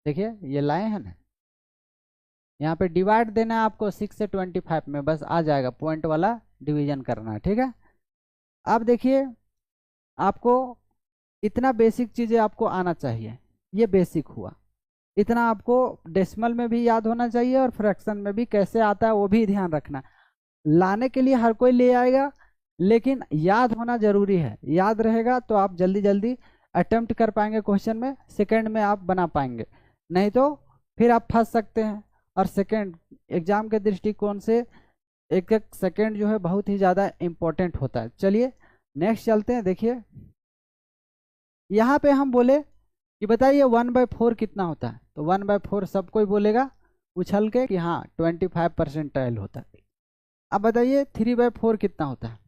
देखिए ये लाए हैं ना, यहाँ पे डिवाइड देना है आपको 6 से 25 में, बस आ जाएगा, पॉइंट वाला डिवीजन करना है। ठीक है, अब देखिए आपको इतना बेसिक चीज़ें आपको आना चाहिए, ये बेसिक हुआ। इतना आपको डेसिमल में भी याद होना चाहिए और फ्रैक्शन में भी कैसे आता है वो भी ध्यान रखना। लाने के लिए हर कोई ले आएगा, लेकिन याद होना जरूरी है। याद रहेगा तो आप जल्दी जल्दी अटेम्प्ट कर पाएंगे, क्वेश्चन में सेकंड में आप बना पाएंगे, नहीं तो फिर आप फंस सकते हैं। और सेकंड एग्जाम के दृष्टिकोण से एक एक सेकंड जो है बहुत ही ज़्यादा इम्पोर्टेंट होता है। चलिए नेक्स्ट चलते हैं। देखिए यहाँ पे हम बोले कि बताइए 1/4 कितना होता है, तो 1/4 सब कोई बोलेगा उछल के कि हाँ 25% होता है। अब बताइए 3/4 कितना होता है,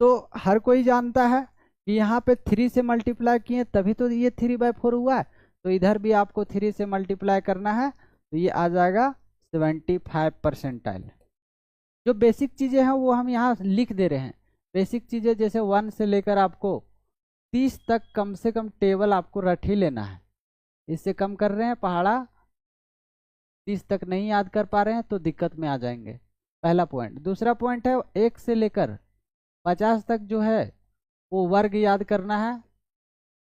तो हर कोई जानता है कि यहाँ पे 3 से मल्टीप्लाई किए तभी तो ये 3/4 हुआ है, तो इधर भी आपको 3 से मल्टीप्लाई करना है, तो ये आ जाएगा 75%। जो बेसिक चीज़ें हैं वो हम यहाँ लिख दे रहे हैं। बेसिक चीज़ें जैसे 1 से लेकर आपको 30 तक कम से कम टेबल आपको रट ही लेना है। इससे कम कर रहे हैं पहाड़ा, 30 तक नहीं याद कर पा रहे हैं तो दिक्कत में आ जाएंगे, पहला पॉइंट। दूसरा पॉइंट है 1 से लेकर 50 तक जो है वो वर्ग याद करना है,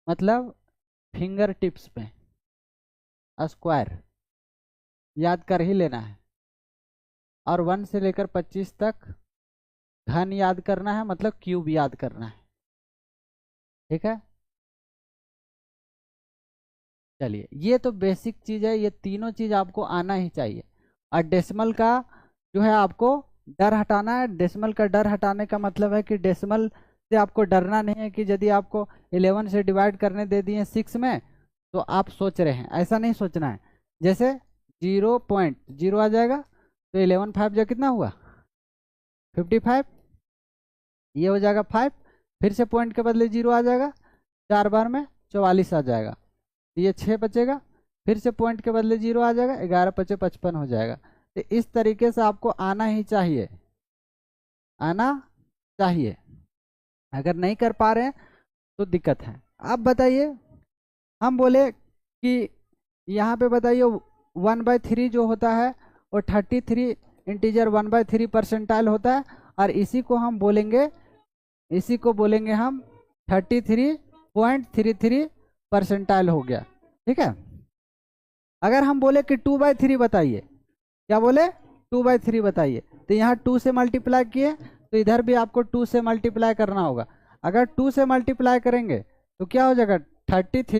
मतलब फिंगर टिप्स पे स्क्वायर याद कर ही लेना है। और 1 से लेकर 25 तक घन याद करना है, मतलब क्यूब याद करना है। ठीक है, चलिए ये तो बेसिक चीज़ है, ये तीनों चीज़ आपको आना ही चाहिए। और डेसिमल का जो है आपको डर हटाना है। डेसिमल का डर हटाने का मतलब है कि डेसिमल से आपको डरना नहीं है कि यदि आपको 11 से डिवाइड करने दे दिए 6 में तो आप सोच रहे हैं, ऐसा नहीं सोचना है। जैसे 0.0 आ जाएगा तो 11 5 जो कितना हुआ 55, ये हो जाएगा 5, फिर से पॉइंट के बदले 0 आ जाएगा, 4 बार में 44 आ जाएगा, तो ये 6 बचेगा, फिर से पॉइंट के बदले 0 आ जाएगा, 11 5 55 हो जाएगा। तो इस तरीके से आपको आना ही चाहिए, आना चाहिए। अगर नहीं कर पा रहे हैं तो दिक्कत है। अब बताइए हम बोले कि यहाँ पे बताइए 1/3 जो होता है वो 33 इंटीजर 1/3% होता है, और इसी को हम बोलेंगे, इसी को बोलेंगे हम 33.33% हो गया। ठीक है, अगर हम बोले कि 2/3 बताइए, क्या बोले 2/3 बताइए, तो यहाँ 2 से मल्टीप्लाई किए तो इधर भी आपको 2 से मल्टीप्लाई करना होगा। अगर 2 से मल्टीप्लाई करेंगे तो क्या हो जाएगा 33